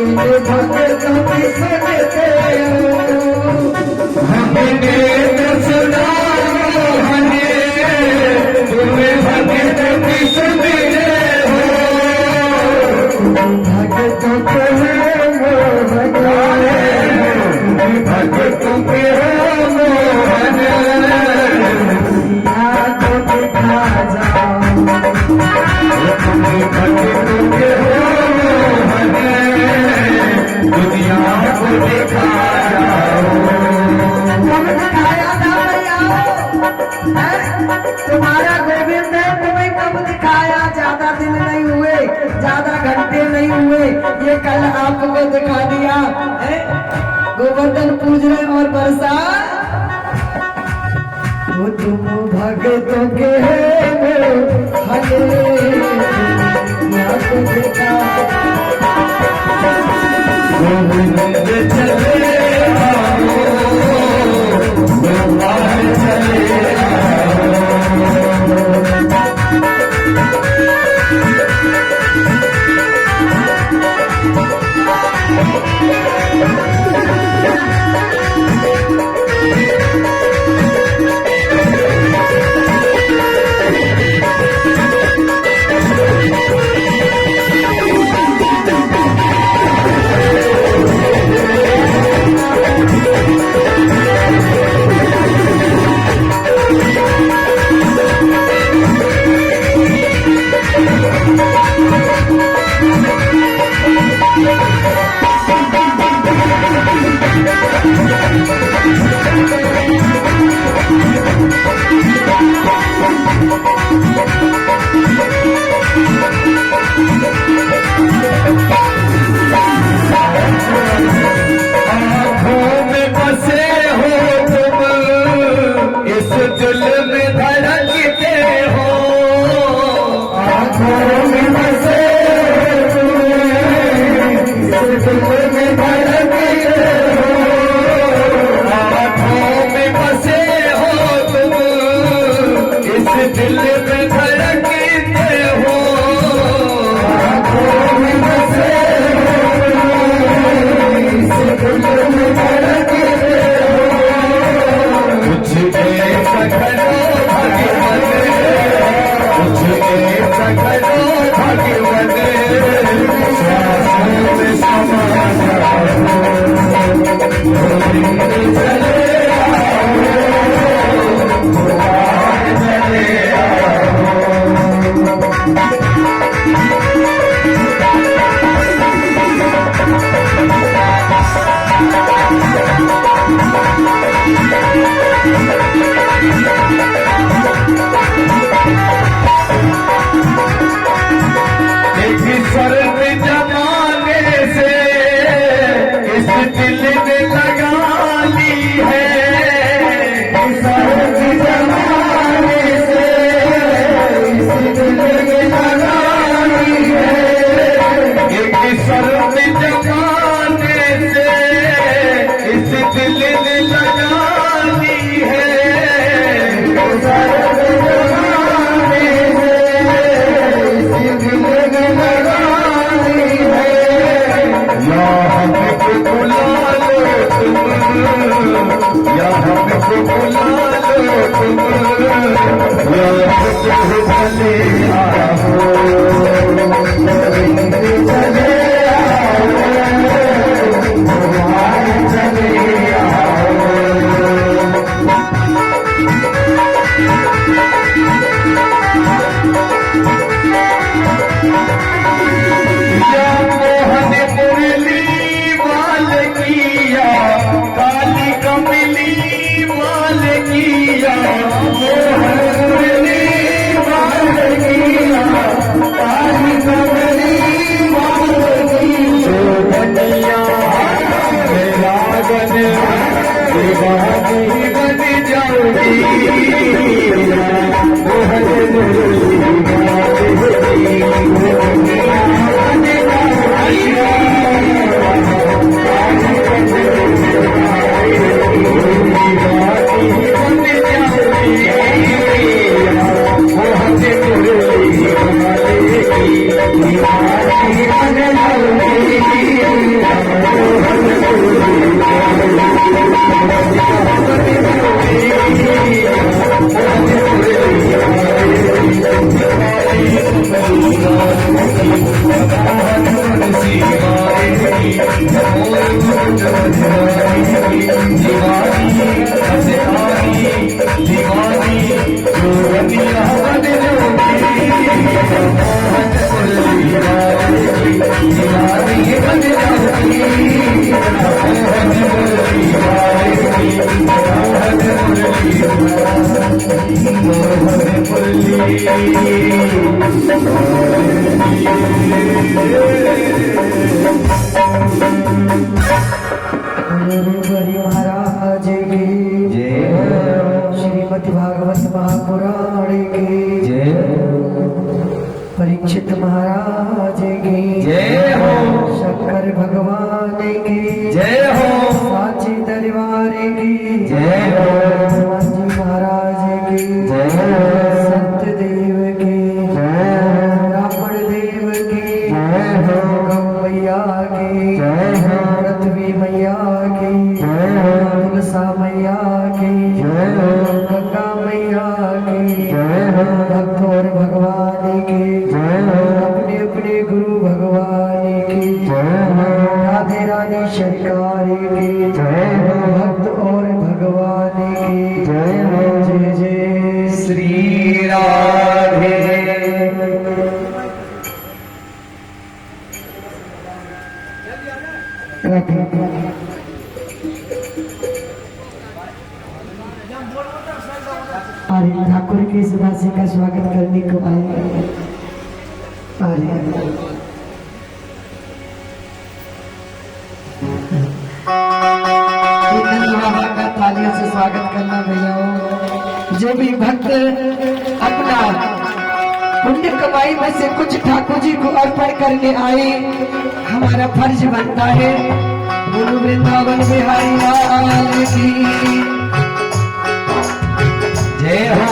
इन्हें भक्तों की सुनते हो, हमने न सुना मोहने, तुम्हें भक्तों की सुनते हो, भक्तों के हो मोहने, भक्तों के हो मोहने, आंखों दिखा जाओ, तुम्हें भक्तों के हो दुनिया को दिखा जाओ, कब दिखाया था तुम्हारा गोविंद है, तुम्हें कब दिखाया? ज्यादा दिन नहीं हुए, ज्यादा घंटे नहीं हुए, ये कल आपको दिखा दिया है। गोवर्धन पूज रहे और बरसा वो तुम भगतों के हले को देखा चले आओ, चले Thank you. महाराज की जय। श्रीमद् भागवत महापुराण की जय। परीक्षित महाराज की जय हो। शंकर भगवान की जय हो। साची दरबार की जय हो। हनुमान जी महाराज की जय हो। सत्यदेव की जय हो। रावण देव की जय हो। गौ मैया की जय हो। पृथ्वी मैया की जय हो। तुलसा मैया की जय हो। गंगा मैया की जय हो। भक्त और भगवान की जय हो। अपने अपने गुरु भगवान की जय हो। राधे राधे सरकार की जय हो। भक्त और भगवान की जय हो। जय जय श्री राधे। अरे ठाकुर की इस राशि का स्वागत करने को आए। अरे का तालियों से स्वागत करना भैया। जो भी भक्त अपना पुण्य कमाई में से कुछ ठाकुर जी को अर्पण करने आए, हमारा फर्ज बनता है गुरु वृंदावन बिहारी लाल की जय हो।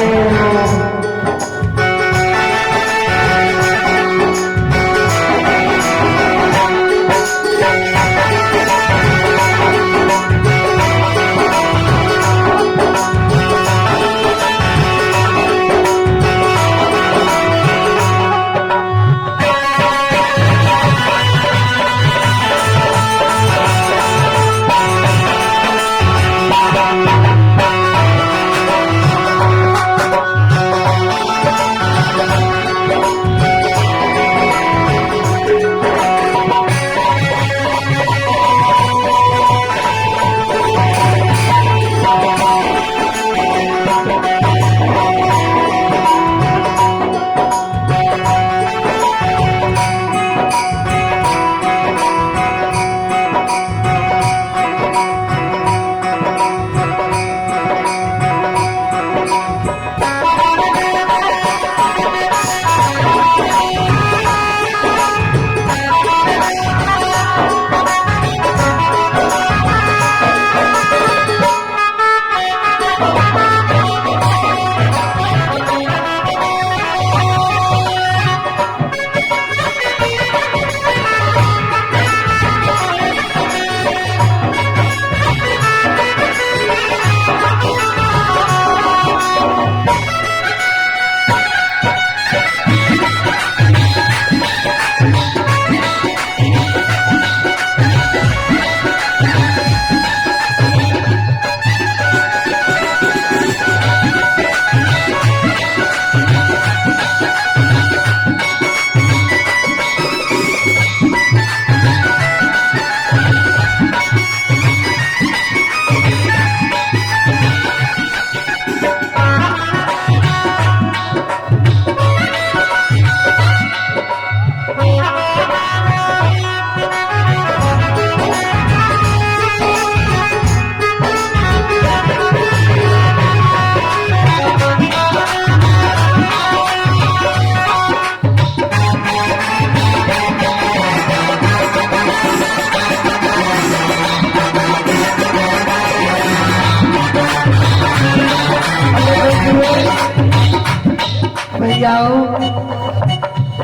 भैया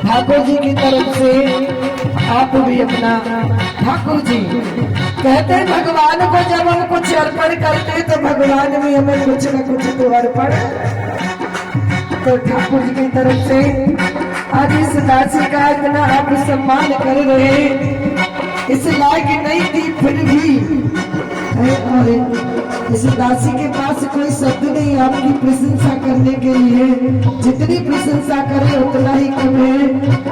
ठाकुर जी की तरफ से आप भी अपना। ठाकुर जी कहते हैं भगवान को जब हम कुछ अर्पण करते तो भगवान भी हमें कुछ न कुछ तो अर्पण। तो ठाकुर जी की तरफ से आज इस दासी का इतना आप सम्मान कर रहे, इस लायक नहीं थी फिर भी। और इस दासी के पास कोई शब्द नहीं आपकी प्रशंसा करने के लिए, जितनी प्रशंसा करे उतना ही कम है।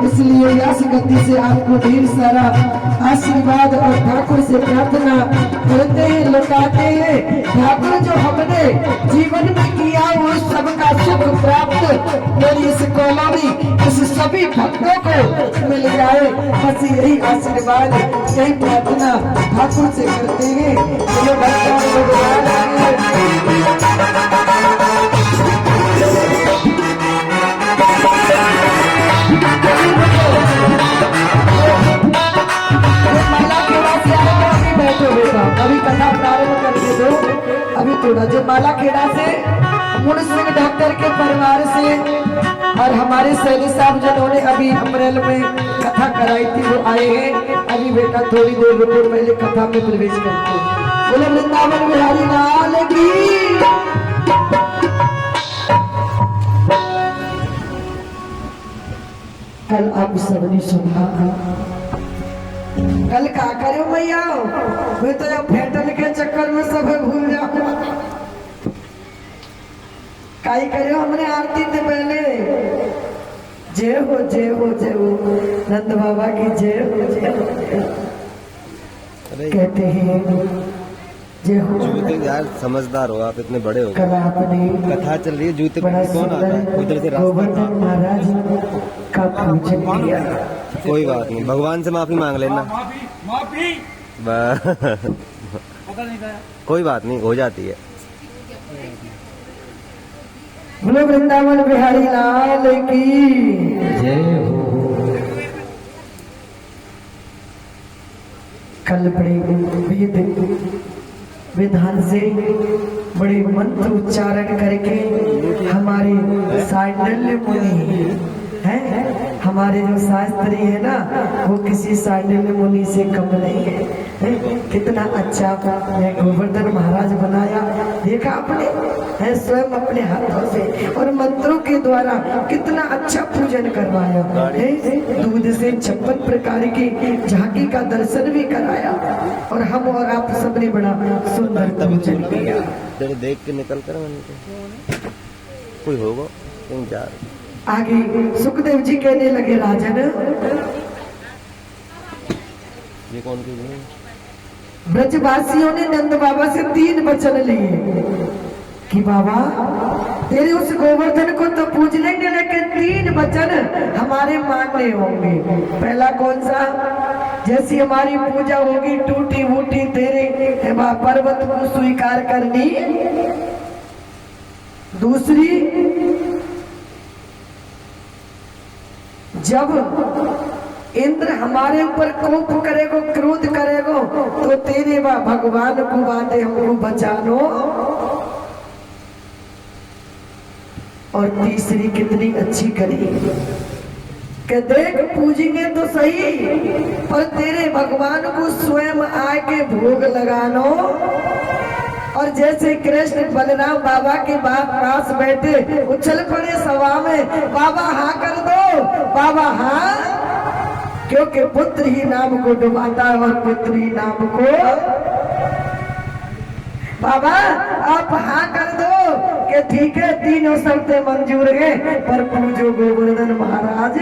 इसलिए यश गति से आपको ढेर सारा आशीर्वाद और ठाकुर से प्रार्थना करते हैं, लौटाते हैं। ठाकुर जो हमने जीवन में किया वो सबका सुख प्राप्त मेरी इस कॉलोनी इस सभी भक्तों को मिल जाए, बस यही आशीर्वाद यही प्रार्थना ठाकुर से करते हैं। चलो भगवान अभी कथा प्रारंभ करके दो। अभी थोड़ा जो माला खेड़ा से मुन सिंह डॉक्टर के परिवार से और हमारे सैनी साहब जिन्होंने अभी अप्रैल में कथा कराई थी वो आए हैं। अभी बेटा थोड़ी देर रुको, पहले कथा में प्रवेश करते हैं। बोले वृंदावन बिहारी लाल की। कल आप सबने सुना, कल का करो भैया, मैं तो यहाँ फेटल के चक्कर में सब भूल जाऊँ। काई करो हमने आरती से पहले जय हो जय हो जय हो नंद बाबा की जय हो जय हो कहते हैं जय हो। जूते यार समझदार हो आप, इतने बड़े हो कल आपने कथा चल रही है, जूते बड़ा कौन आता है उधर से गोवर्धन महाराज का पूजन किया। कोई बात नहीं, भगवान से माफी मांग लेना। माफी कोई बात नहीं, हो जाती है। बोलो वृंदावन बिहारी लाल की जय हो। कल बड़े विधान से बड़े मंत्र उच्चारण करके हमारे सांडल्य मुनि है, हमारे जो शास्त्री है ना वो किसी सांडल्य मुनि से कम नहीं है। कितना अच्छा मैं गोवर्धन महाराज बनाया, देखा आपने है स्वयं अपने हाथों से, और मंत्रों के द्वारा कितना अच्छा पूजन करवाया है। दूध से 56 प्रकार की झांकी का दर्शन भी कराया, और हम और आप सबने बड़ा सुंदर पूजन किया। देख के निकल कर कोई होगा कहीं जा। आगे सुखदेव जी कहने लगे राजन, ये कौन की ब्रजवासियों ने नंद बाबा से 3 वचन लिए कि बाबा तेरे उस गोवर्धन को तो पूज लेंगे, लेकिन 3 वचन हमारे मानने होंगे। पहला कौन सा? जैसी हमारी पूजा होगी टूटी फूटी तेरे पर्वत को स्वीकार करनी। दूसरी, जब इंद्र हमारे ऊपर कोप करेगो क्रोध करेगो तो तेरे वा भगवान को बांधे हमको बचानो। और तीसरी कितनी अच्छी करी कि देख पूजेंगे तो सही पर तेरे भगवान को स्वयं आके भोग लगानो। और जैसे कृष्ण बलराम बाबा के पास बैठे उछल पड़े सभा में, बाबा हाँ कर दो, बाबा हाँ, क्योंकि पुत्र ही नाम को डुबाता है और पुत्री नाम को। बाबा आप हाँ कर दो कि ठीक है, 3 शर्तें मंजूर है पर पूजो गोवर्धन महाराज।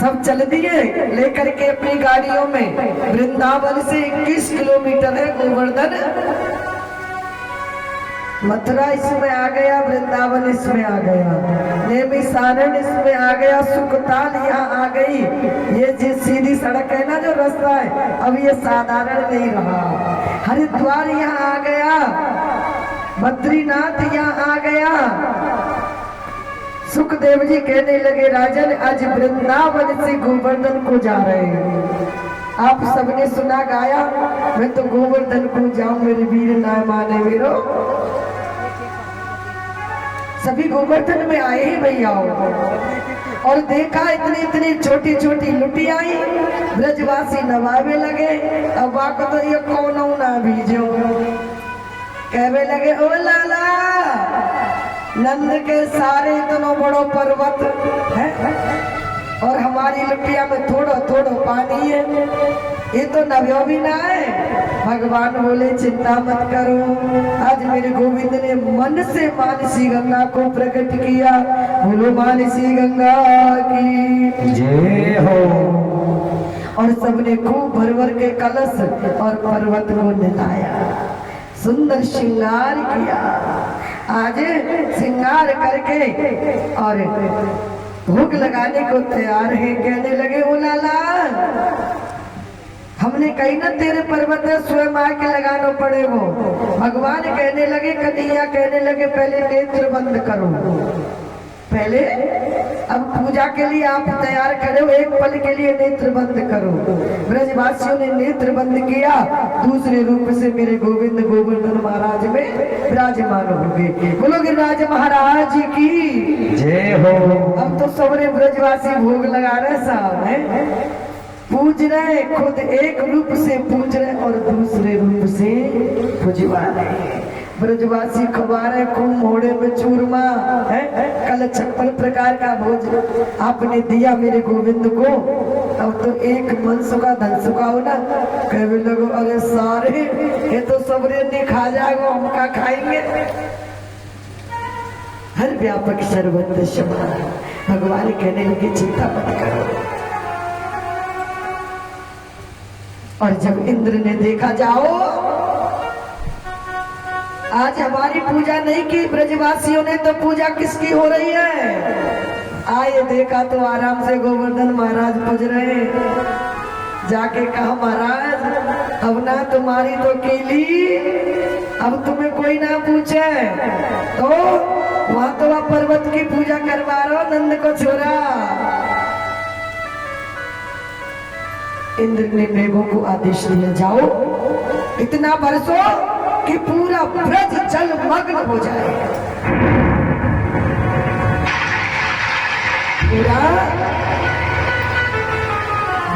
सब चल दिए लेकर के अपनी गाड़ियों में। वृंदावन से 21 किलोमीटर है गोवर्धन। मथुरा इसमें आ गया, वृंदावन इसमें आ गया, नेमिसारण इसमें आ गया, सुखताल यहाँ आ गई। ये जो सीधी सड़क है ना, जो रास्ता है, अब ये साधारण नहीं रहा। हरिद्वार यहाँ आ गया, बद्रीनाथ यहाँ आ गया। सुखदेव जी कहने लगे राजन आज वृंदावन से गोवर्धन को जा रहे हैं। आप सबने सुना गाया, मैं तो गोवर्धन को जाऊं मेरे वीर ना माने वीरो। सभी गोवर्धन में आए ही भैया और देखा इतनी इतनी छोटी छोटी लुटी आई, ब्रजवासी नवावे लगे। अब वाको तो ये कौन ना बीजो कहवे लगे, ओ लाला नंद के सारे इतनो बड़ो पर्वत है और हमारी लुटिया में थोड़ो थोड़ो पानी है, ये तो नव्यो भी ना है। भगवान बोले चिंता मत करो, आज मेरे गोविंद ने मन से मानसी गंगा को प्रकट किया। बोलो मानसी गंगा की जय हो। और सबने खूब भर भर के कलश और पर्वत को नहलाया, सुंदर श्रृंगार किया। आज श्रृंगार करके और भोग लगाने को तैयार है। कहने लगे, ओ लाला हमने कही ना तेरे पर्वत स्वयं आके लगाना पड़े वो। भगवान कहने लगे, कन्हैया कहने लगे पहले नेत्र बंद करो, पहले अब पूजा के लिए आप तैयार करो, एक पल के लिए नेत्र बंद करो। ब्रजवासियों ने नेत्र बंद किया, दूसरे रूप से मेरे गोविंद गोवर्धन महाराज में विराजमान हो गए। बोलो गिरिराज महाराज की जय हो। अब तो सबरे ब्रजवासी भोग लगा रहे साहब है, पूज रहे, खुद एक रूप से पूज रहे और दूसरे रूप से पुजवा रहे। ब्रजवासी खवा रहे खूब मोड़े में चूरमा है, कल 56 प्रकार का भोज आपने दिया मेरे गोविंद को। अब तो एक मन सुखा धन सुखा हो ना। कहने लगो, अरे सारे ये तो सबरे नहीं खा जाएगा, हम क्या खाएंगे। हर व्यापक सर्वत्र समान। भगवान कहने लगे चिंता मत करो। और जब इंद्र ने देखा, जाओ आज हमारी पूजा नहीं की ब्रजवासियों ने, तो पूजा किसकी हो रही है। आए देखा तो आराम से गोवर्धन महाराज पूज रहे। जाके कहा, महाराज अब ना तुम्हारी तो केली, अब तुम्हें कोई ना पूछे। तो वहां तो आप पर्वत की पूजा करवा रहे हो नंद को छोड़ा। इंद्र ने मेघों को आदेश दिया, जाओ इतना बरसो कि पूरा ब्रज जल मग्न हो जाए। पूरा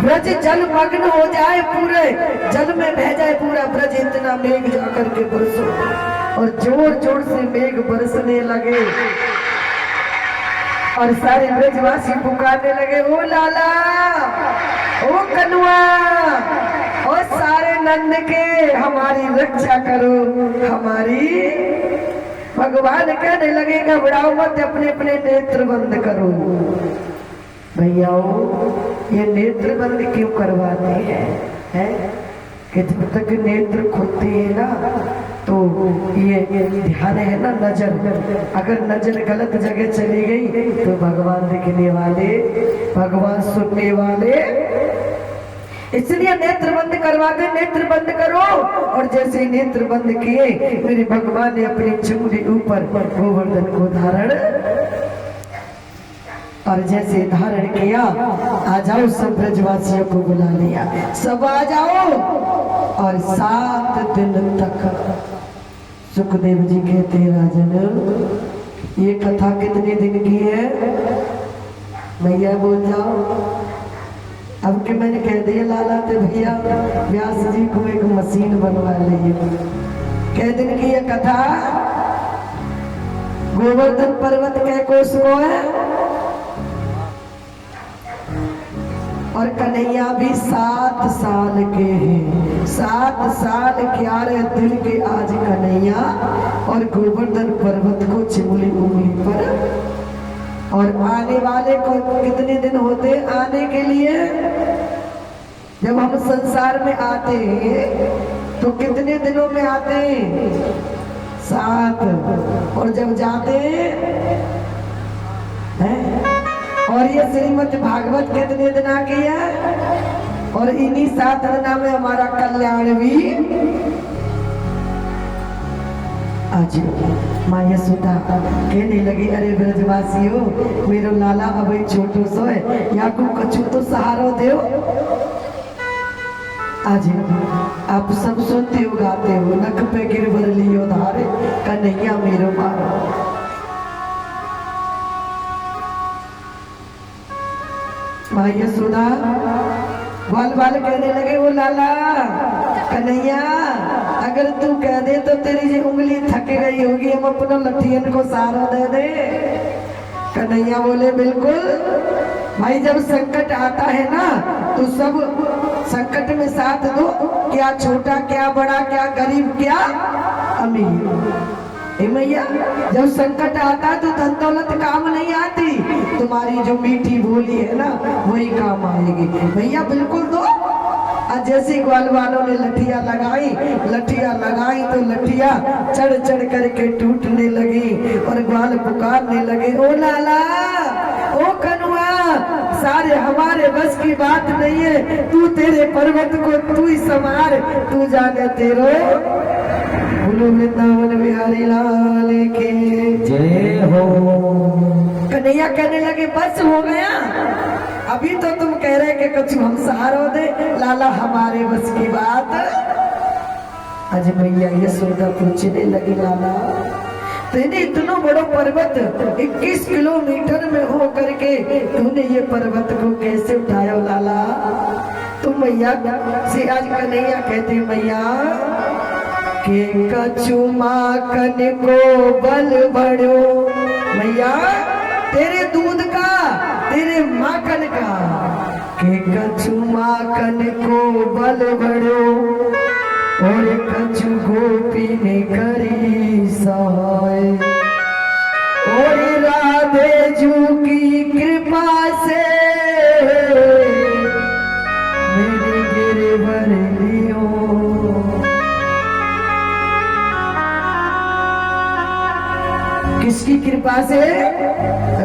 ब्रज जल मग्न हो जाए, पूरे जल में बह जाए पूरा ब्रज। इतना मेघ जाकर के बरसो। और जोर जोर से मेघ बरसने लगे और सारे ब्रजवासी पुकारने लगे, ओ लाला, ओ कनुआ, और सारे नंद के हमारी रक्षा करो, हमारी। भगवान कहने लगे, घबराओ मत, अपने अपने नेत्र बंद करो। भैया ये नेत्र बंद क्यों करवाते हैं? कि जब तक नेत्र खुलते हैं ना तो ये ध्यान है ना, नजर, अगर नजर गलत जगह चली गई तो भगवान दिखने वाले, भगवान सुनने वाले, इसलिए नेत्र बंद करवाते। नेत्र बंद करो। और जैसे नेत्र बंद किए, मेरे भगवान ने अपनी चुंगली ऊपर गोवर्धन को धारण, और जैसे धारण किया, आ जाओ सब ब्रजवासियों को बुला लिया, सब आ जाओ। और 7 दिन तक सुखदेव जी कहते हैं, राजन ये कथा कितने दिन की है? भैया बोल जाओ। अब के मैंने कह दिया लाला तो भैया व्यास जी को एक मशीन बनवा ली। कह दिन की ये कथा? गोवर्धन पर्वत के कोष को है और कन्हैया भी 7 साल के हैं। 7 साल 11 दिन के आज कन्हैया और गोवर्धन पर्वत को चिमली उंगली पर। और आने वाले को कितने दिन होते आने के लिए? जब हम संसार में आते हैं तो कितने दिनों में आते हैं? 7। और जब जाते हैं, और ये श्रीमद् भागवत कितने दिन आ गया? और इन्हीं 7 दिना में हमारा कल्याण भी आज। माँ यशोदा कहने लगी, अरे ब्रजवासियों, मेरो लाला अब छोटो सो है, या को कछु तो सहारो दो। आज आप सब सुनते हो, गाते हो, नख पे गिरवर लियो धारे, कन्हैया मेरो मारो। माँ यशोदा ग्वाल बाल कहने लगे, ओ लाला कन्हैया, अगर तू कह दे तो तेरी ये उंगली थक गई होगी, हम अपना लठियन को सहारा दे दे। कन्हैया बोले बिल्कुल भाई, जब संकट आता है ना तो सब संकट में साथ दो, क्या छोटा क्या बड़ा, क्या गरीब क्या अमीर। मैया जब संकट आता तो धन दौलत काम नहीं आती, तुम्हारी जो मीठी बोली है ना वही काम आएगी। भैया बिल्कुल दो। आज जैसे ग्वाल वालों ने लठिया लगाई तो लठिया चढ़ चढ़ करके टूटने लगी और ग्वाल पुकारने लगे, ओ लाला, ओ कनुआ, सारे हमारे बस की बात नहीं है, तू तेरे पर्वत को तू ही संभाल, तू जाने तेरो। बोलो वृंदावन बिहारी लाल के जय हो। कन्हैया कहने लगे बस हो गया, अभी तो तुम कह रहे कि कुछ हम सहारा दे, लाला हमारे बस की बात। आज मैया यशोदा पूछने लगी, लाला तूने इतना बड़ा पर्वत 21 किलोमीटर में हो करके तूने ये पर्वत को कैसे उठाया लाला? तो मैया से आज कन्हैया कहते, मैया के कछु माखन को बल बढ़ो, मैया तेरे दूध का, तेरे माखन का, के कछु माखन को बल बढ़ो, और कछु गोपी ने करी सहाय, और राधे जू की कृपा से मेरे गिरवर लियो। किसकी कृपा से?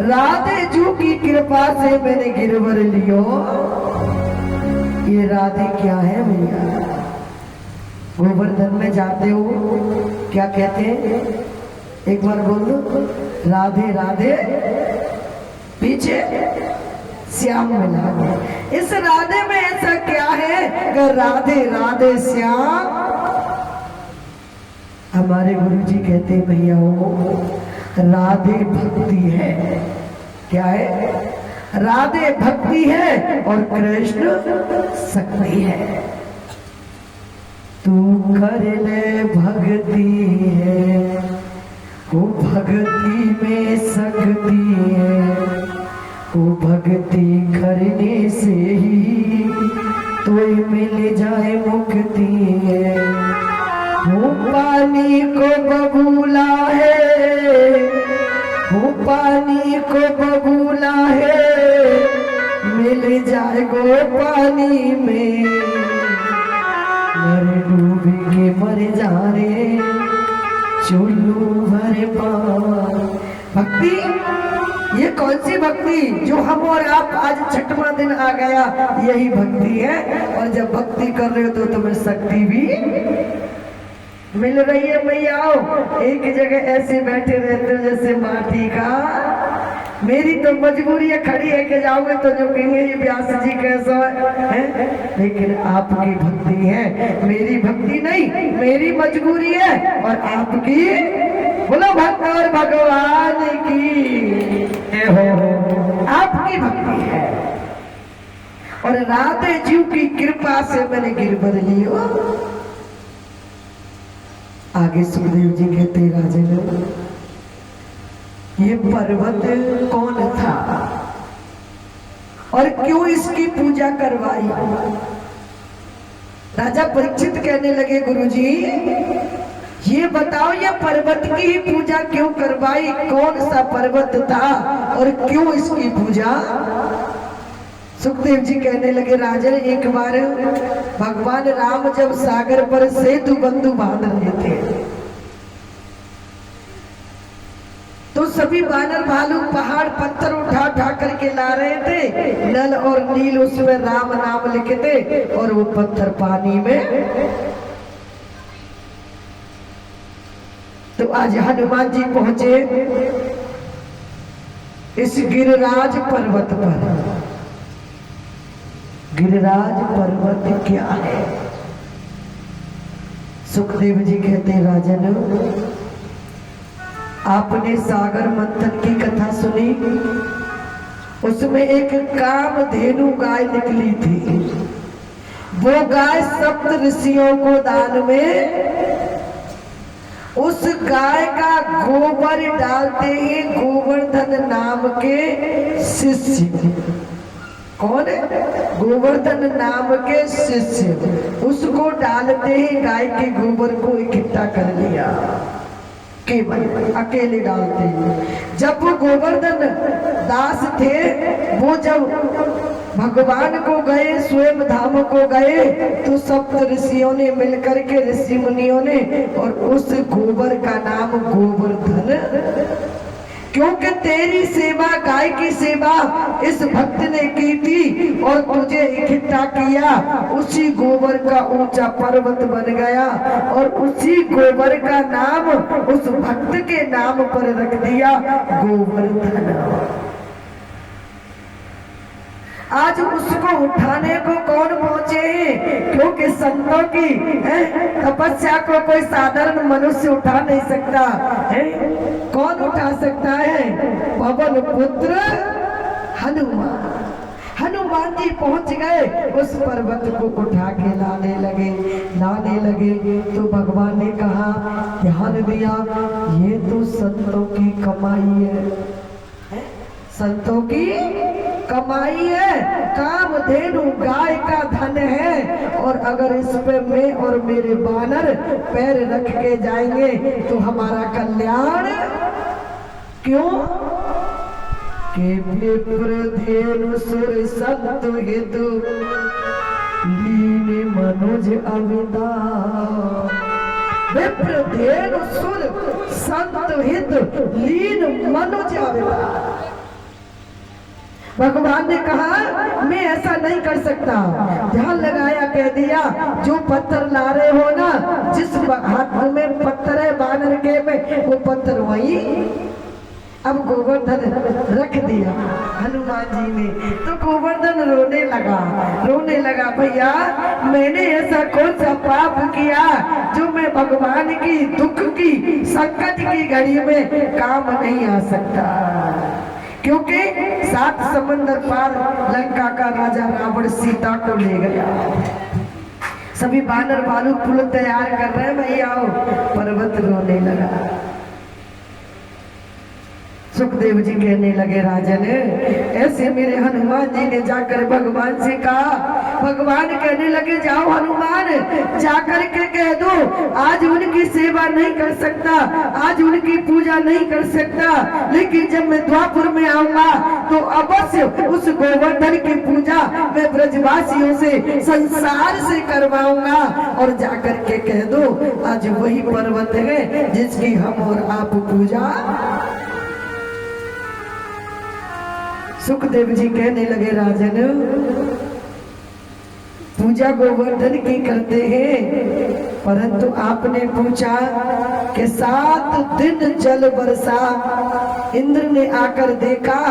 राधे जू की कृपा से मैंने गिरवर लियो। ये राधे क्या है भैया? गोवर्धन में जाते हो क्या कहते हैं? एक बार बोल दो, राधे राधे पीछे श्याम मिला। इस राधे में ऐसा क्या है कि राधे राधे श्याम? हमारे गुरुजी कहते भैया हो, राधे भक्ति है। क्या है? राधे भक्ति है और कृष्ण शक्ति है। तू कर ले भक्ति है, वो भक्ति में शक्ति है, वो भक्ति करने से ही तो मिल जाए मुक्ति है। वो पानी को बबूला है, वो पानी को बबूला है, मिल जाए गो पानी में, मर डूब के मर जा रे चुल्लू भर पार। भक्ति, ये कौन सी भक्ति? जो हम और आप आज छठवां दिन आ गया, यही भक्ति है। और जब भक्ति कर रहे हो तो तुम्हें शक्ति भी मिल रही है। मैया आओ, एक जगह ऐसे बैठे रहते हो जैसे माटी का। मेरी तो मजबूरी है, खड़ी है कि जाओगे तो जो कहेंगे ये व्यास जी कैसा है, लेकिन आपकी भक्ति है, मेरी भक्ति नहीं, मेरी मजबूरी है और आपकी। बोलो भक्त और भगवान की हो, आपकी भक्ति है। और राधे जी की कृपा से मैंने गिरवर लियो। आगे सुखदेव जी कहते, राजन ये पर्वत कौन था और क्यों इसकी पूजा करवाई? राजा परीक्षित कहने लगे, गुरुजी ये बताओ, ये पर्वत की ही पूजा क्यों करवाई? कौन सा पर्वत था और क्यों इसकी पूजा? सुखदेव जी कहने लगे, राजन एक बार भगवान राम जब सागर पर सेतु बंधु बांध रहे थे तो सभी वानर भालू पहाड़ पत्थर उठा उठा करके ला रहे थे। नल और नील उसमें राम नाम लिखे थे और वो पत्थर पानी में। तो आज हनुमान जी पहुंचे इस गिरिराज पर्वत पर। गिरिराज पर्वत क्या है? सुखदेव जी कहते, राजन आपने सागर मंथन की कथा सुनी? उस उसमें एक कामधेनु गाय निकली थी। वो गाय सप्त ऋषियों को दान में, उस गाय का गोबर डालते ही गोवर्धन नाम के शिष्य, कौन है? गोवर्धन नाम के शिष्य, उसको डालते ही गाय के गोबर को इकट्ठा कर लिया, केवल अकेले डालते ही। जब वो गोवर्धन दास थे, वो जब भगवान को गए, स्वयं धाम को गए, तो सप्त ऋषियों ने मिलकर के, ऋषि मुनियों ने, और उस गोबर का नाम गोवर्धन, क्योंकि तेरी सेवा, गाय की सेवा इस भक्त ने की थी और तुझे इकट्ठा किया, उसी गोबर का ऊंचा पर्वत बन गया और उसी गोबर का नाम उस भक्त के नाम पर रख दिया, गोवर्धन। आज उसको उठाने को कौन पहुंचे हैं? क्योंकि संतों की तपस्या को कोई साधारण मनुष्य उठा नहीं सकता है। कौन उठा सकता है? पवन पुत्र हनुमान। हनुमान जी पहुंच गए, उस पर्वत को उठा के लाने लगे तो भगवान ने कहा, ध्यान दिया, ये तो संतों की कमाई है, संतों की कमाई है, कामधेनु गाय का धन है, और अगर इस पे मैं और मेरे बानर पैर रख के जाएंगे तो हमारा कल्याण। क्यों? के विप्रधेनु सुर संत हितु लीन मनुज अविदा। विप्रधेनु सुर संत हित लीन मनुज अविदा। भगवान ने कहा मैं ऐसा नहीं कर सकता। ध्यान लगाया, कह दिया, जो पत्थर ला रहे हो ना, जिस हाथ में पत्थर है बानर के में, वो पत्थर वही। अब गोवर्धन रख दिया हनुमान जी ने, तो गोवर्धन रोने लगा, भैया मैंने ऐसा कौन सा पाप किया जो मैं भगवान की दुख की, संकट की घड़ी में काम नहीं आ सकता। क्योंकि 7 समंदर पार लंका का राजा रावण सीता को ले गया। सभी बानर भालू पुल तैयार कर रहे हैं, भैया आओ। पर्वत रोने लगा। सुखदेव जी कहने लगे, राजन ऐसे मेरे हनुमान जी ने जाकर भगवान से कहा। भगवान कहने लगे, जाओ हनुमान, जाकर के कह दो आज उनकी सेवा नहीं कर सकता, आज उनकी पूजा नहीं कर सकता, लेकिन जब मैं द्वापुर में आऊंगा तो अवश्य उस गोवर्धन की पूजा मैं ब्रजवासियों से, संसार से करवाऊंगा। और जाकर के कह दो आज वही पर्वत है जिसकी हम और आप पूजा। सुखदेव जी कहने लगे, राजन पूजा गोवर्धन की करते हैं, परंतु आपने पूछा कि 7 दिन जल बरसा, इंद्र ने आकर देखा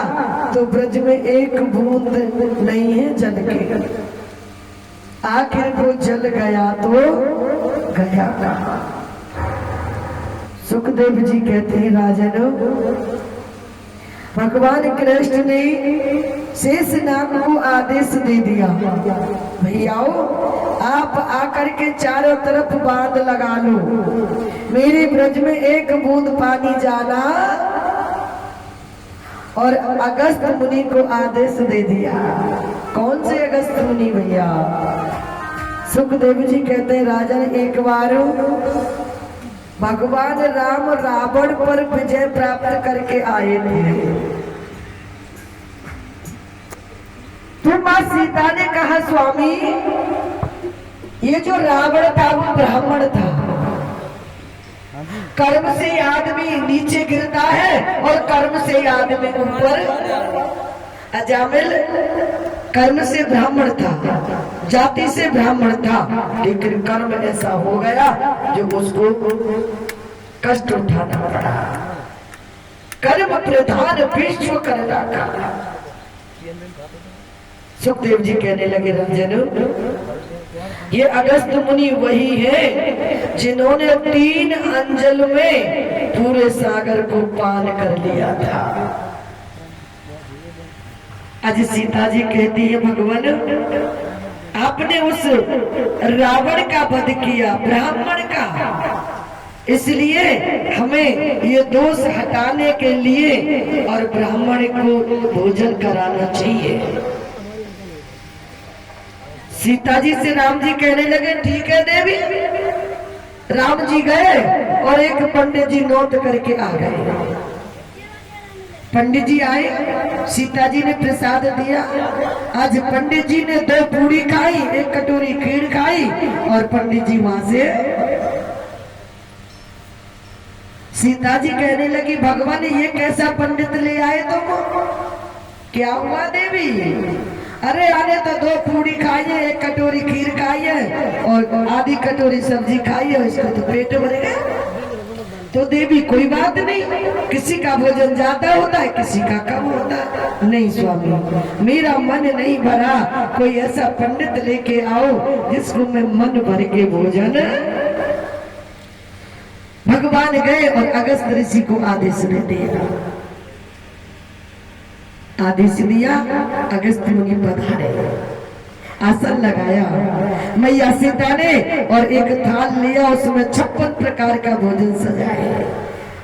तो ब्रज में एक बूंद नहीं है जल के। आखिर वो जल गया तो गया कहाँ? सुखदेव जी कहते हैं, राजन भगवान कृष्ण ने शेषनाग को आदेश दे दिया, भैयाओ आप आकर के चारों तरफ बांध लगा लो, मेरे ब्रज में एक बूंद पानी जाना। और अगस्त मुनि को आदेश दे दिया। कौन से अगस्त मुनि भैया? सुखदेव जी कहते हैं, राजन एक बार भगवान राम रावण पर विजय प्राप्त करके आए थे, तो मां सीता ने कहा, स्वामी ये जो रावण था वो ब्राह्मण था, कर्म से आदमी नीचे गिरता है और कर्म से आदमी ऊपर। अजामिल कर्म से ब्राह्मण था, जाति से ब्राह्मण था, लेकिन कर्म ऐसा हो गया जो उसको कष्ट उठाना पड़ा। कर्म प्रधान विश्व करना का। सुखदेव जी कहने लगे, राजन ये अगस्त मुनि वही है जिन्होंने 3 अंजल में पूरे सागर को पान कर लिया था। आज सीता जी कहती है भगवान आपने उस रावण का वध किया, ब्राह्मण का, इसलिए हमें ये दोष हटाने के लिए और ब्राह्मण को भोजन कराना चाहिए। सीता जी से राम जी कहने लगे ठीक है देवी। राम जी गए और एक पंडित जी नोट करके आ गए। पंडित जी आए, सीता जी ने प्रसाद दिया। आज पंडित जी ने 2 पूरी खाई, 1 कटोरी खीर खाई और पंडित जी वहां से सीता जी कहने लगी भगवान ये कैसा पंडित ले आए तुम? क्या हुआ देवी? अरे आने तो 2 पूरी खाई है, 1 कटोरी खीर खाई है और आधी कटोरी सब्जी खाई है, इसका तो पेट भरेगा। तो देवी कोई बात नहीं, किसी का भोजन ज्यादा होता है, किसी का कम होता है। नहीं स्वामी, मेरा मन नहीं भरा, कोई ऐसा पंडित लेके आओ जिसको मैं मन भर के भोजन। भगवान गए और अगस्त ऋषि को आदेश दे दिया। आदेश दिया, अगस्त मुनि पधारे, आसन लगाया। मैया सीता ने और एक थाल लिया, उसमें 56 प्रकार का भोजन सजाया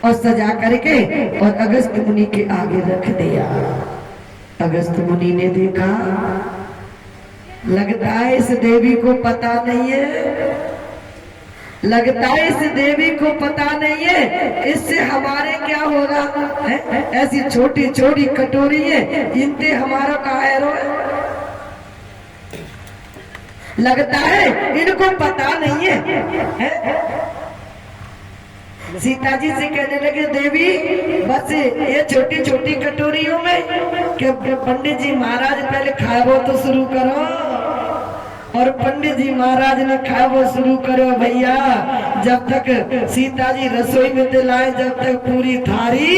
और सजा करके और अगस्त मुनि के आगे रख दिया। अगस्त मुनि ने देखा, लगता है इस देवी को पता नहीं है, लगता है इस देवी को पता नहीं है इससे हमारे क्या होगा। ऐसी छोटी छोटी कटोरी है, इनसे हमारा कायरो है। लगता है इनको पता नहीं है। सीता जी से कहने लगे देवी बस ये छोटी छोटी कटोरियों में कि पंडित जी महाराज पहले खाया वो तो शुरू करो। और पंडित जी महाराज ने खाया वो शुरू करो भैया। जब तक सीता जी रसोई में ते लाए, जब तक पूरी थारी,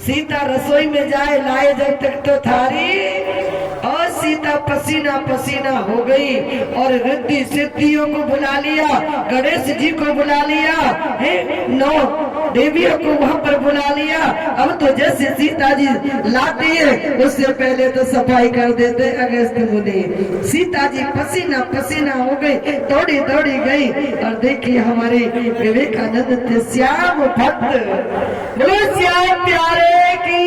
सीता रसोई में जाए लाए जब तक तो थारी। और सीता पसीना पसीना हो गई और रिद्धि सिद्धियों को बुला लिया, गणेश जी को बुला लिया, 9 देवियों को वहां पर बुला लिया। अब तो जैसे सीता जी लाती है उससे पहले तो सफाई कर देते अगस्त मुनि। सीता जी पसीना पसीना हो गई, दौड़ी दौड़ी गई और देखिए हमारे विवेकानंद थे श्याम भक्त, बोलो श्याम प्यारे की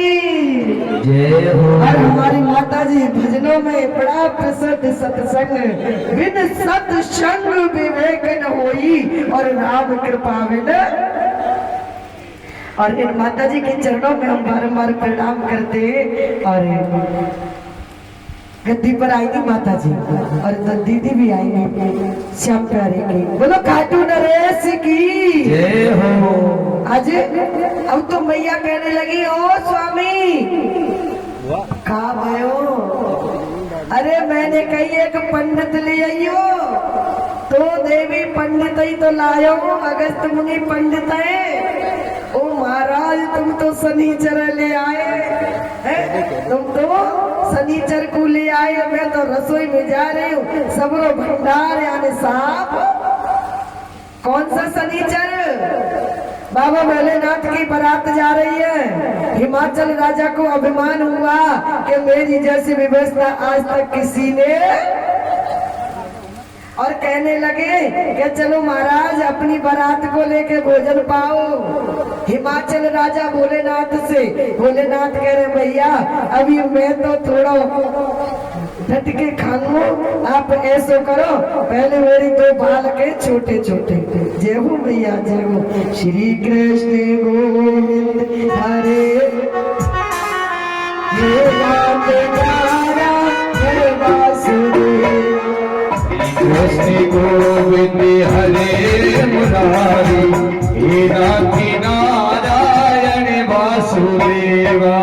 जय हो। और हमारी माता जी भजनों में बड़ा प्रसिद्ध सत्संग, बिन सत्संग विवेक न होई और राम कृपा बिन। और इन माता जी के चरणों में हम बारंबार प्रणाम करते हैं। और गद्दी पर आएंगी माता जी और दीदी भी आएंगे श्याम प्यारे की, बोलो खाटू नरेश की जय हो। आज अब तो मैया कहने लगी ओ स्वामी कहा भयो? अरे मैंने कही एक पंडित ले आइयो, तो देवी पंडित ही तो लायो, अगस्त मुनि पंडित है। ओ महाराज तुम तो शनिचर ले आए हैं, तुम तो शनिचर को ले आए। मैं तो रसोई में जा रही हूँ, सबरो भंडार यानी साहब। कौन सा शनिचर? बाबा भोलेनाथ की बारात जा रही है। हिमाचल राजा को अभिमान हुआ कि मेरी जैसी व्यवस्था आज तक किसी ने। और कहने लगे कि चलो महाराज अपनी बारात को लेके भोजन पाओ। हिमाचल राजा भोलेनाथ से, भोलेनाथ कह रहे भैया अभी मैं तो थोड़ा डट के खाऊं, आप ऐसा करो पहले मेरी 2 बाल के छोटे छोटे। जय हो भैया जय हो। श्री कृष्ण गोविंद हरे कृष्ण गोविंद हरे मुरारी, हे नाथी नारायण वासुदेवा।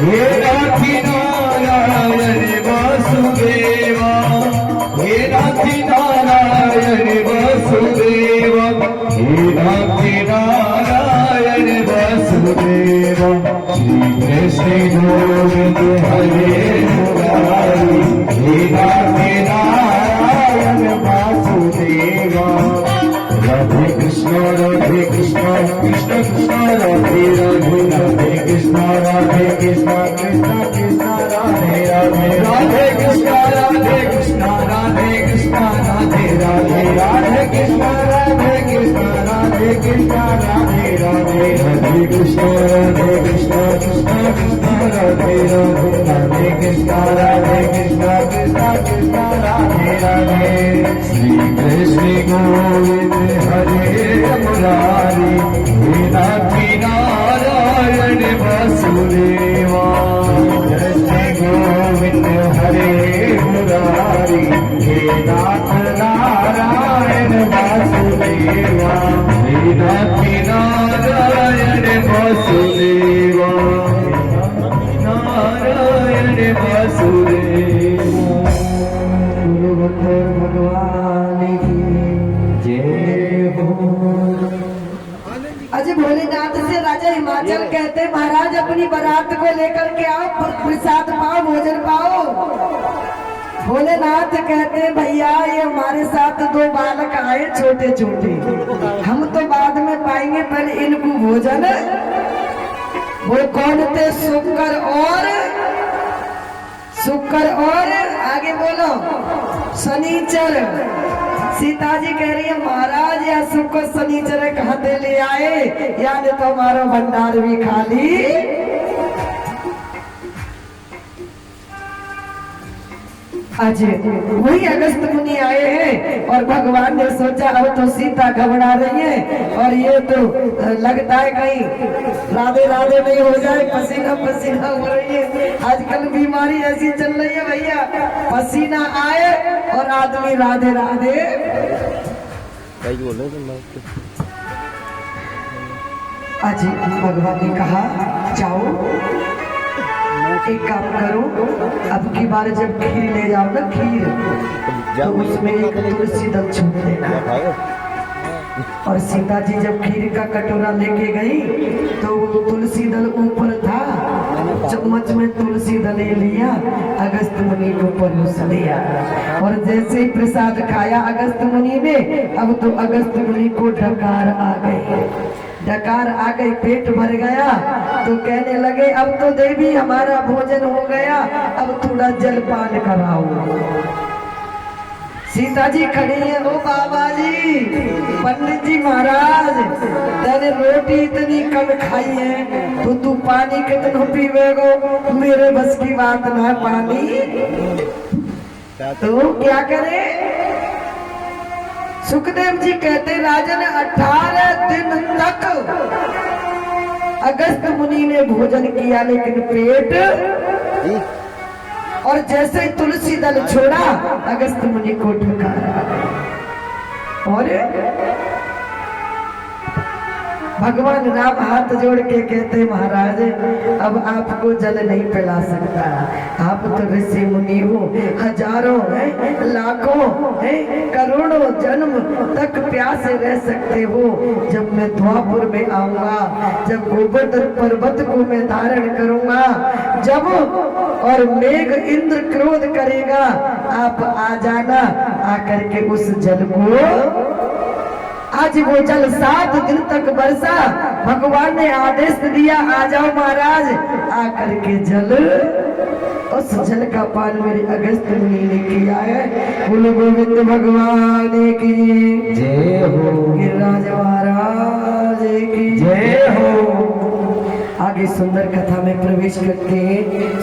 हे नाथी नारायण वासुदेवा, हे नाथी नारायण वासुदेवा, हे नाथी नारायण वासुदेवा। श्री कृष्ण गोविंद हरे मुरारी, हे नाथी नारायण वासुदेवा। राधे राधे राधे कृष्णा कृष्णा कृष्णा राधे राधे राधे कृष्णा राधे कृष्णा राधे कृष्णा राधे राधे राधे कृष्णा राधे कृष्णा राधे कृष्णा राधे राधे राधे कृष्णा राधे कृष्णा कृष्णा कृष्णा राधे राधे राधे कृष्णा राधे कृष्णा कृष्णा कृष्णा राधे राधे श्री कृष्ण गोविंद हरे मुरारी हे नाथी नारायण वासुदेवा कृष्ण गोविंद हरे मुरारी हे नाथ नारायण वासुदेवा हे नाथी नारायण वासुदेवा नारायण वासुदेवा भगवान की जय हो। अजय भोलेनाथ से राजा हिमाचल कहते महाराज अपनी बारात को लेकर के आओ, प्रसाद पाओ, भोजन पाओ। भोलेनाथ कहते भैया ये हमारे साथ दो बालक आए छोटे छोटे, हम तो बाद में पाएंगे, पहले इनको भोजन। वो कौन थे? शुक्र और आगे बोलो शनिचर। सीता जी कह रही है महाराज या शुक्र शनिचर कहाँ से ले आए, यानी तो हमारा भंडार भी खाली। आज वही अगस्त मुनि आए हैं और भगवान ने सोचा अब तो सीता घबरा रही है और ये तो लगता है कहीं राधे राधे नहीं हो जाए, पसीना पसीना हो रही है। आजकल बीमारी ऐसी चल रही है भैया, पसीना आए और आदमी राधे राधे। बोल रहे तुम? आज भगवान ने कहा जाओ एक काम करो, अब की बार जब खीर ले जाओ ना, खीर तो उसमें एक तुलसी दल छूट देना। और सीता जी जब खीर का कटोरा लेके गई तो वो तुलसी दल ऊपर था, चम्मच में तुलसी दल लिया, अगस्त मुनि को परोस दिया। और जैसे ही प्रसाद खाया अगस्त मुनि ने, अब तो अगस्त मुनि को डकार आ गई, डकार आ गई, पेट भर गया। तो कहने लगे अब तो देवी हमारा भोजन हो गया, अब थोड़ा जलपान कराओ। सीता जी खड़ी है, ओ बाबा जी, पंडित जी महाराज, तेने रोटी इतनी कम खाई है तो तू पानी कितना पीवेगो? मेरे बस की बात ना है पानी, तो क्या करे? सुखदेव जी कहते राजन 18 दिन तक अगस्त मुनि ने भोजन किया लेकिन पेट, और जैसे ही तुलसी दल छोड़ा अगस्त मुनि को ढकारा। और भगवान राम हाथ जोड़ के कहते महाराज अब आपको जल नहीं पिला सकता, आप तो ऋषि मुनि हो, हजारों लाखों करोड़ों जन्म तक प्यासे रह सकते हो। जब मैं द्वापुर में आऊंगा, जब गोवर्धन पर्वत को मैं धारण करूंगा, जब और मेघ इंद्र क्रोध करेगा, आप आ जाना, आकर के उस जल को। आज वो जल 7 दिन तक बरसा, भगवान ने आदेश दिया आ जाओ महाराज, आकर के जल, उस जल का पान मेरे अगस्त मुनि ने किया है। बोलो गोविंद भगवान की जय हो, गिरिराज महाराज की जय हो। आगे सुंदर कथा में प्रवेश करके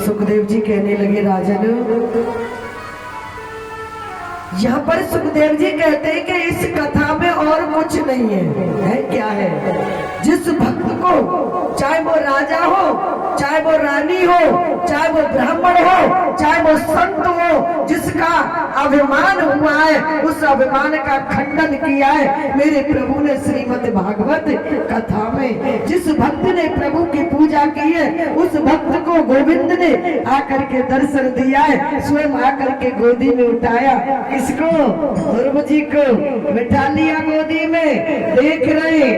सुखदेव जी कहने लगे राजन, यहाँ पर सुखदेव जी कहते हैं कि इस कथा में और कुछ नहीं है क्या है? जिस भक्त को, चाहे वो राजा हो, चाहे वो रानी हो, चाहे वो ब्राह्मण हो, चाहे वो संत हो, जिसका अभिमान हुआ है उस अभिमान का खंडन किया है मेरे प्रभु ने श्रीमद् भागवत कथा में। जिस भक्त ने प्रभु की पूजा की है उस भक्त को गोविंद ने आकर के दर्शन दिया है, स्वयं आकर के गोदी में उठाया। इसको ध्रुव जी को बिठा लिया गोदी में, देख रहे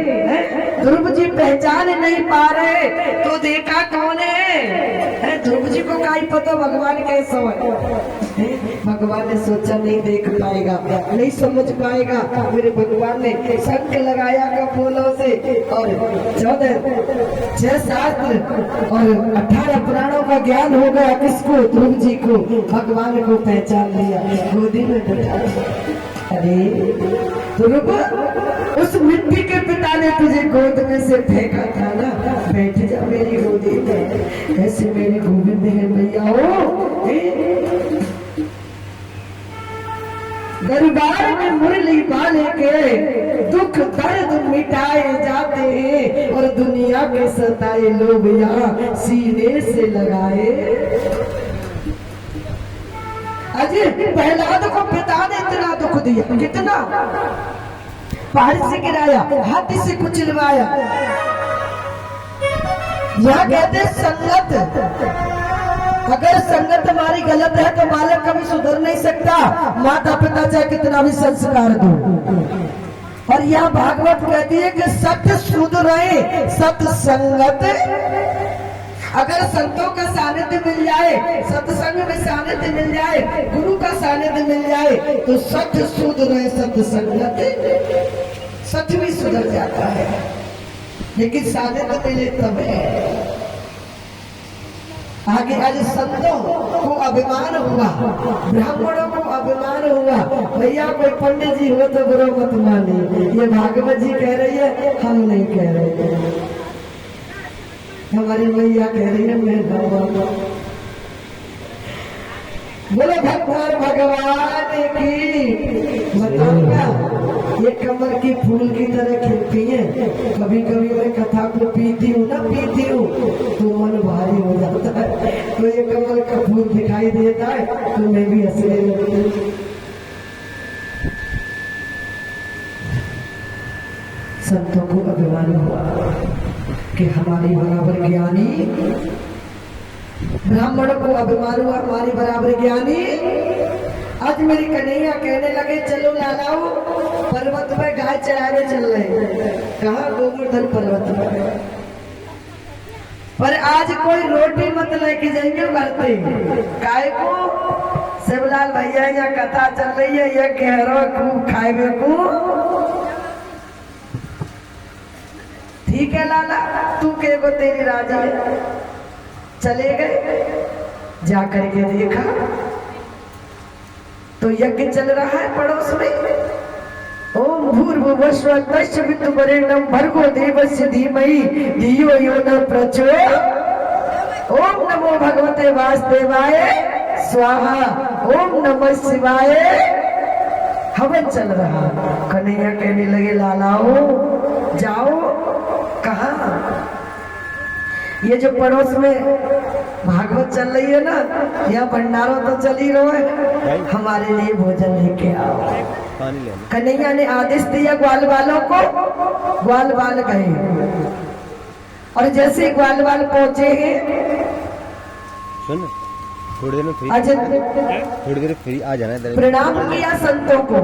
ध्रुव जी पहचान नहीं पा रहे, तो देखा कौन है? ध्रुव जी को काई पता भगवान कैसा है। भगवान ने सोचा नहीं देख पाएगा, नहीं समझ पाएगा। मेरे भगवान ने शंख लगाया कपोलों से और 6 शास्त्र और 18 पुराणों का ज्ञान हो गया। किसको? ध्रुव जी को। भगवान को पहचान लिया, गोदी में बैठा। अरे ध्रुव, उस मिट्टी के पिता ने तुझे गोद में से फेंका था ना, बैठ जा मेरी गोदी में। ऐसे मेरे गोविंद है भैया हो। दरबार में मुरली वाले के दुख दर्द मिटाए जाते हैं और दुनिया के सताए लोग यहाँ सीने से लगाए। अजय प्रहलाद को पिता ने इतना दुख दिया, कितना? पहाड़ से गिराया, हाथी से कुचलवाया। यह कहते संगत, अगर संगत हमारी गलत है तो बालक कभी सुधर नहीं सकता, माता पिता चाहे कितना भी संस्कार दो। और यह भागवत कहती है कि सत्य शुद्ध रहे, सत्संगत। अगर संतों का सानिध्य मिल जाए, सत्संग में सानिध्य मिल जाए, गुरु का सानिध्य मिल जाए तो सत्य शुद्ध रहे, सत्संगत, सत्य भी सुधर जाता है। लेकिन सानिध्य मिले तब है। आगे आज संतों को अभिमान हुआ, ब्राह्मणों को अभिमान हुआ। भैया कोई पंडित जी हो तो बुरा मत मानिए, ये भागवत जी कह रही है, हम नहीं कह रहे हैं। हमारी मैया कह रही है, मैं बोले भगवान भगवान की। बताऊंगा ये कमर की फूल की तरह खिलती है। कभी कभी मैं कथा को पीती हूँ तो मन भारी हो जाता है। तो ये कमल का फूल दिखाई देता है तो मैं भी हंसने लगती हूँ। संतों को अभिमान हुआ कि हमारी बराबर ज्ञानी, ब्राह्मण को अभिमान हुआ हमारी बराबर ज्ञानी। आज मेरी कन्हैया कहने लगे चलो लालाओ पर्वत पे गाय चराने चल रहे। कहा? गोवर्धन पर्वत पर। पर आज कोई रोटी मत लेके जाएंगे करते गाय को। शिवलाल भैया यहाँ कथा चल रही है, ये कह रहा खूब खाए को। ठीक है लाला, तू के को तेरी राजा है। चले गए, जाकर के देखा तो यज्ञ चल रहा है पड़ोस में। ओम भूर्भुवः स्वः तत्सवितुर्वरेण्यं भर्गो देवस्य धीमहि धियो यो न प्रचोदयात्। ओम नमो भगवते वासुदेवाय स्वाहा। ओम नमः शिवाय। हवन चल रहा। कन्हैया कहने लगे लालाओ जाओ। कहा? ये जो पड़ोस में भागवत चल रही है ना, यह भंडारों तो चल ही रहा है, हमारे लिए भोजन लेके आओ। कन्हैया ने आदेश दिया ग्वाल वालों को। ग्वाल वाल गए और जैसे ग्वाल वाल पहुंचे हैं, सुन थोड़ी देर में फ्री, थोड़ी देर फ्री आ जाना। प्रणाम किया संतों को,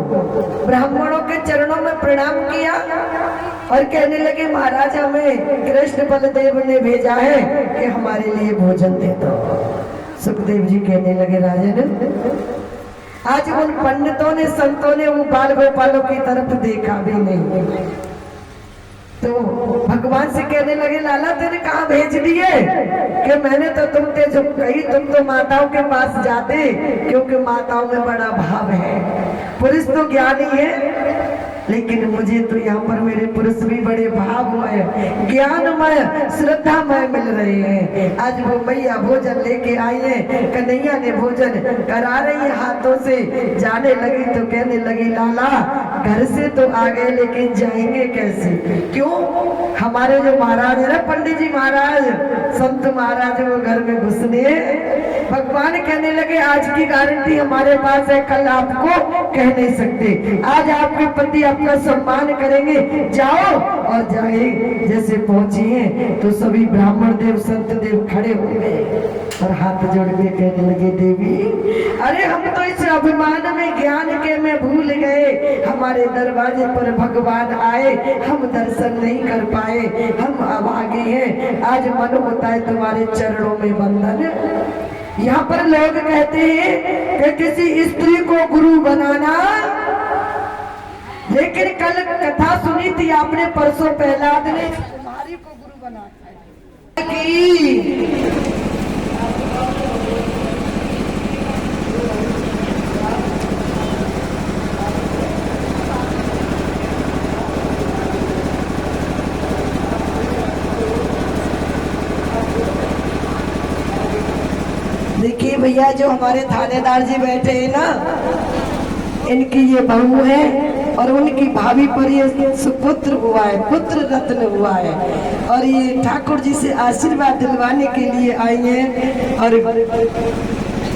ब्राह्मणों के चरणों में प्रणाम किया और कहने लगे महाराज हमें कृष्ण बलदेव ने भेजा है कि हमारे लिए भोजन दे दो। सुखदेव जी कहने लगे राजन, आज उन पंडितों ने संतों ने वो बाल गोपालों की तरफ देखा भी नहीं। तो भगवान से कहने लगे लाला तेरे कहाँ भेज दिए? कि मैंने तो तुमसे जो कही तुम तो माताओं के पास जाते, क्योंकि माताओं में बड़ा भाव है। पुरुष तो ज्ञानी है लेकिन मुझे तो यहाँ पर मेरे पुरुष भी बड़े भावमय, ज्ञानमय, श्रद्धामय मिल रहे हैं। आज वो मैया भोजन लेके आई है, कन्हैया ने भोजन करा रही है हाथों से। जाने लगी तो कहने लगी लाला घर से तो आ गए लेकिन जाएंगे कैसे? क्यों? हमारे जो महाराज है ना, पंडित जी महाराज, संत महाराज, वो घर में घुसने भगवान कहने लगे आज की गारंटी हमारे पास है, कल आपको कह नहीं सकते। आज आपके पति आपका सम्मान करेंगे, जाओ। और जाए जैसे पहुंची है तो सभी ब्राह्मण देव संत देव खड़े हो गए और हाथ जोड़ के कहने लगे देवी, अरे हम तो इस अभिमान में ज्ञान के में भूल गए, हमारे दरवाजे पर भगवान आए, हम दर्शन नहीं कर पाए, हम अभागे हैं। आज मन होता है तुम्हारे चरणों में बंधन। यहाँ पर लोग कहते हैं कि किसी स्त्री को गुरु बनाना, लेकिन कल कथा सुनी थी आपने परसों प्रहलाद ने कुमारी को गुरु बनाया कि देखिए भैया, जो हमारे थानेदार जी बैठे हैं ना, इनकी ये बहू है और उनकी भाभी पर ये सुपुत्र हुआ है, पुत्र रत्न हुआ है। और ये ठाकुर जी से आशीर्वाद दिलवाने के लिए आई हैं। और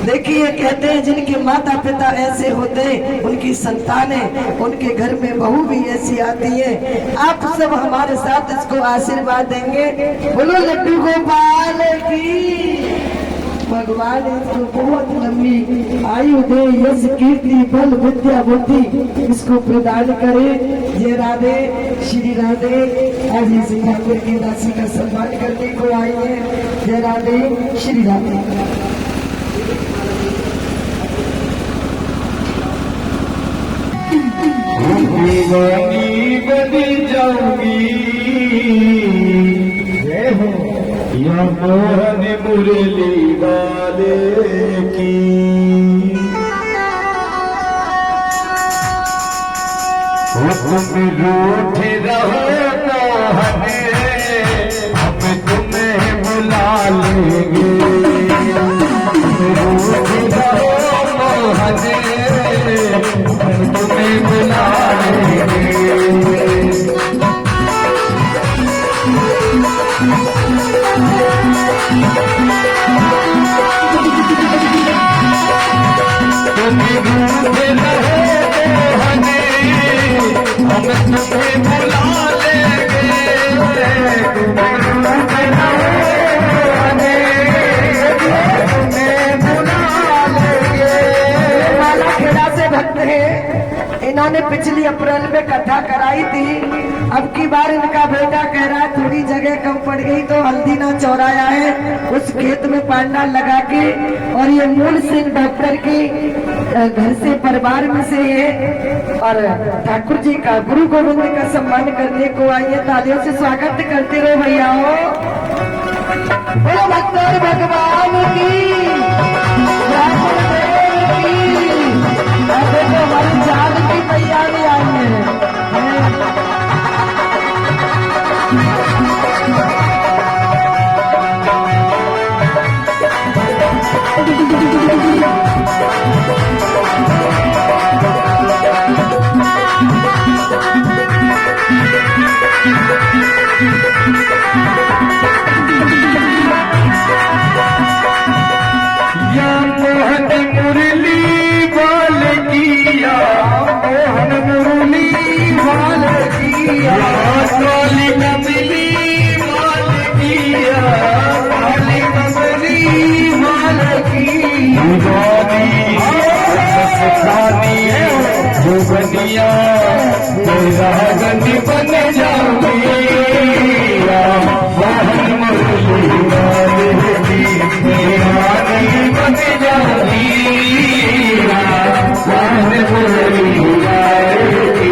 देखिए, कहते हैं जिनके माता पिता ऐसे होते हैं उनकी संतानें, उनके घर में बहू भी ऐसी आती है। आप सब हमारे साथ इसको आशीर्वाद देंगे। बोलो लड्डू गोपाल की। भगवान इसको बहुत लंबी आयु दे, यश कीर्ति बल विद्या बुद्धि इसको प्रदान करे। जय राधे श्री राधे। आज इस ठाकुर की दासी का सम्मान करने को आई है। जय राधे श्री राधे। दीवानी बन जाऊंगी या मोहन मुरली वाले की। तुम रूठे रहो मोहन, हम तुम्हें बुला लेंगे। रूठे रहो मोहन, हम तुम्हें बुला लेंगे। तुम्हें बुला मालाखेड़ा से भक्त है, इन्होंने पिछली अप्रैल में कथा कराई थी। अब की बार इनका बेटा कह रहा है थोड़ी जगह कम पड़ गई तो हल्दी ना चौराया है, उस खेत में पांडा लगा के। और ये मूल सिंह डॉक्टर के घर से परिवार में से है और ठाकुर जी का गुरु गोविंद का सम्मान करने को आई है। तालियों से स्वागत करते रहो भैया हो। बोलो भक्तों भगवान की, ब्राह्मण देव की। देखो हमारी जान की तैयारी आई है। गंदी बन जाऊंगी मोहन मुरली वाले की, नहीं बन जाऊंगी मोहन मुरली वाले की।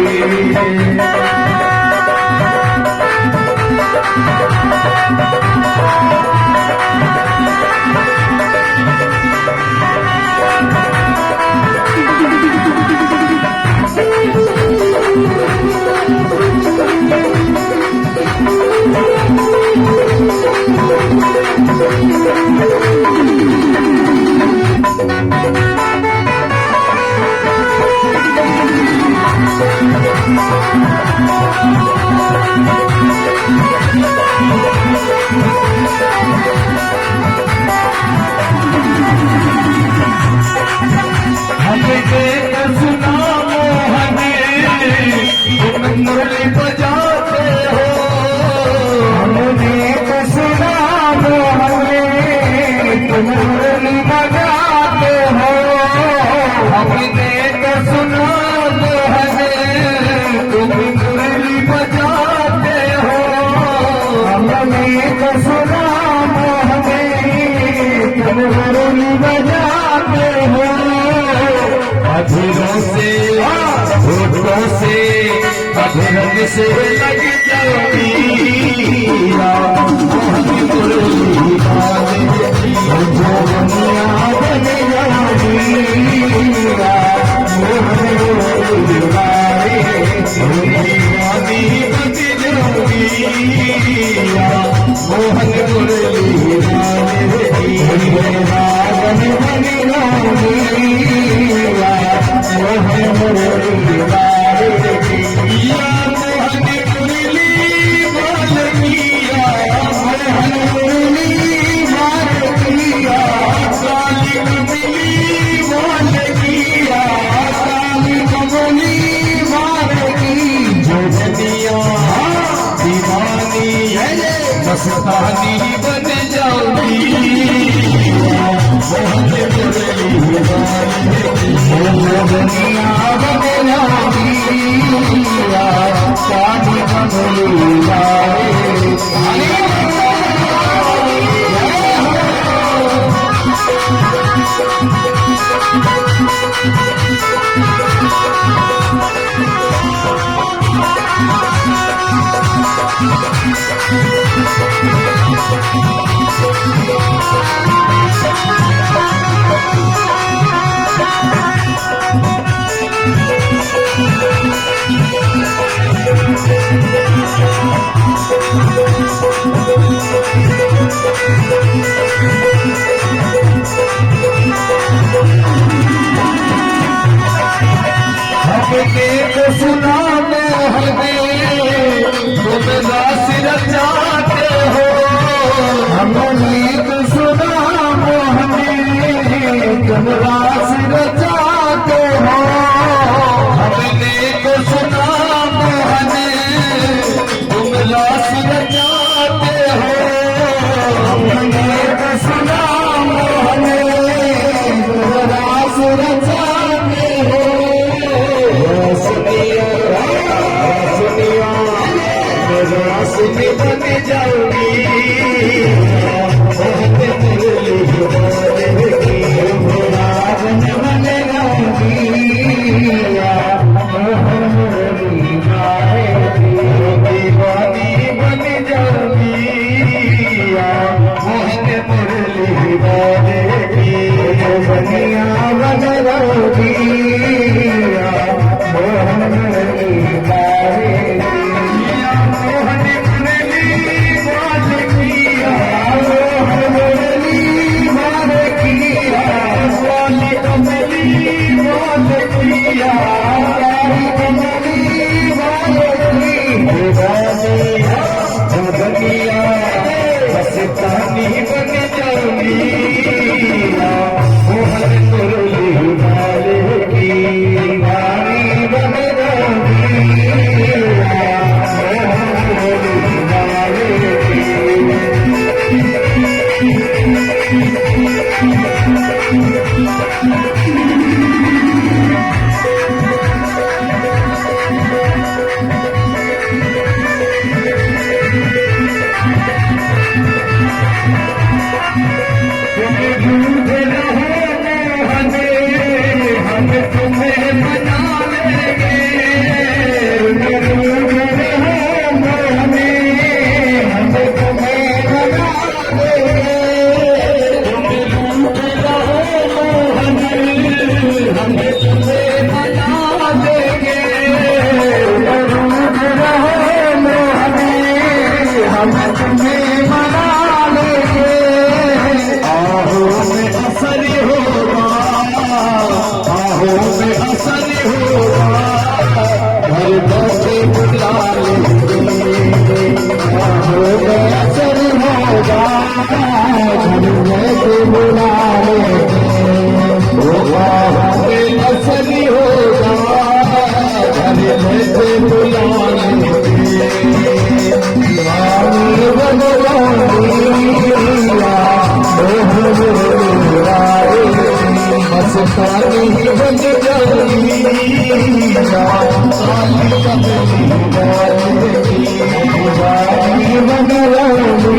होठों से अधरंग से लग जाऊंगी मोहन मुरली वाले की मोहनिया बन जाऊंगी मोहन मुरली वाले दीवानी बन जाऊंगी मोहन मुरली वाले की रागन बन जाऊंगी मोहन मुरली वाले की मोहन मुरली वाले किया मोहन मुरली वाले किया काली कमली वाले किया काली कमली वाले की जोड़निया दीवानी मस्तानी बन जाऊंगी मोहन मुरली वाले की जोड़निया बन जाऊंगी काली कमली वाले को सुना मोहने तुम दास रचाते हो हमने को सुना मोहने तुम दास रचाते हो हमने को सुना मोहने तुम दास रचाते हो हमने को सुना मोहने तुम दास रचाते हो सुनिया बन जाऊंगी मोहन मुरली वाले की रागन बन जाऊंगी मोहन मुरली वाले की दीवानी बन जाऊंगी मोहन मुरली वाले की बनिया बन जाऊंगी मोहन मुरली वाले मोहन मुरली वाले किया मोहन मुरली वाले किया वाली कमली वाले किया वाली कमली वाले की दुनिया मस्तानी बन जाऊंगी मोहन मुरली वाले की वाली बन जाऊंगी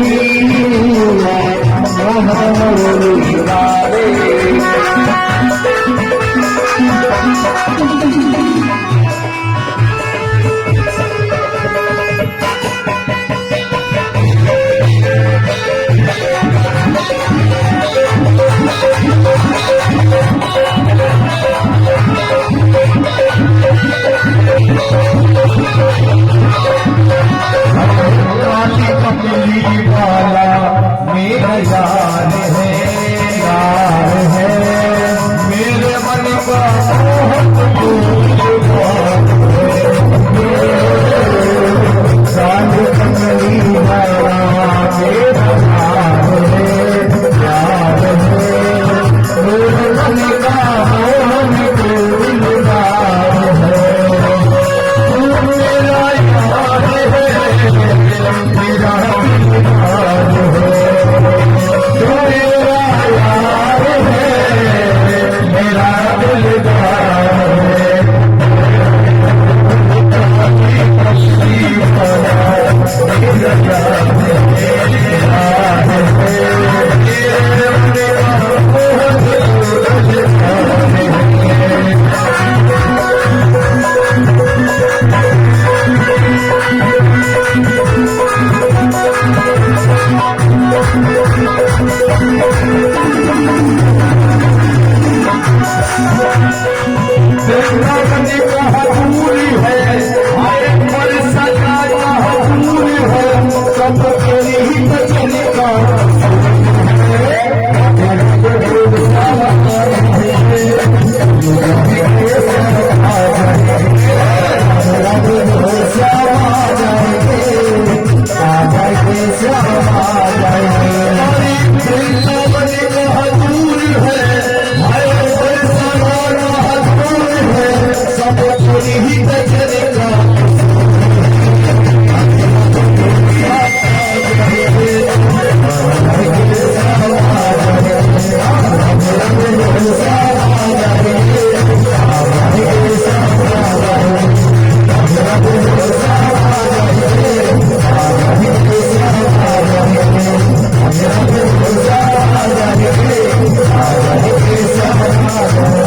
ही गजर का Thank you.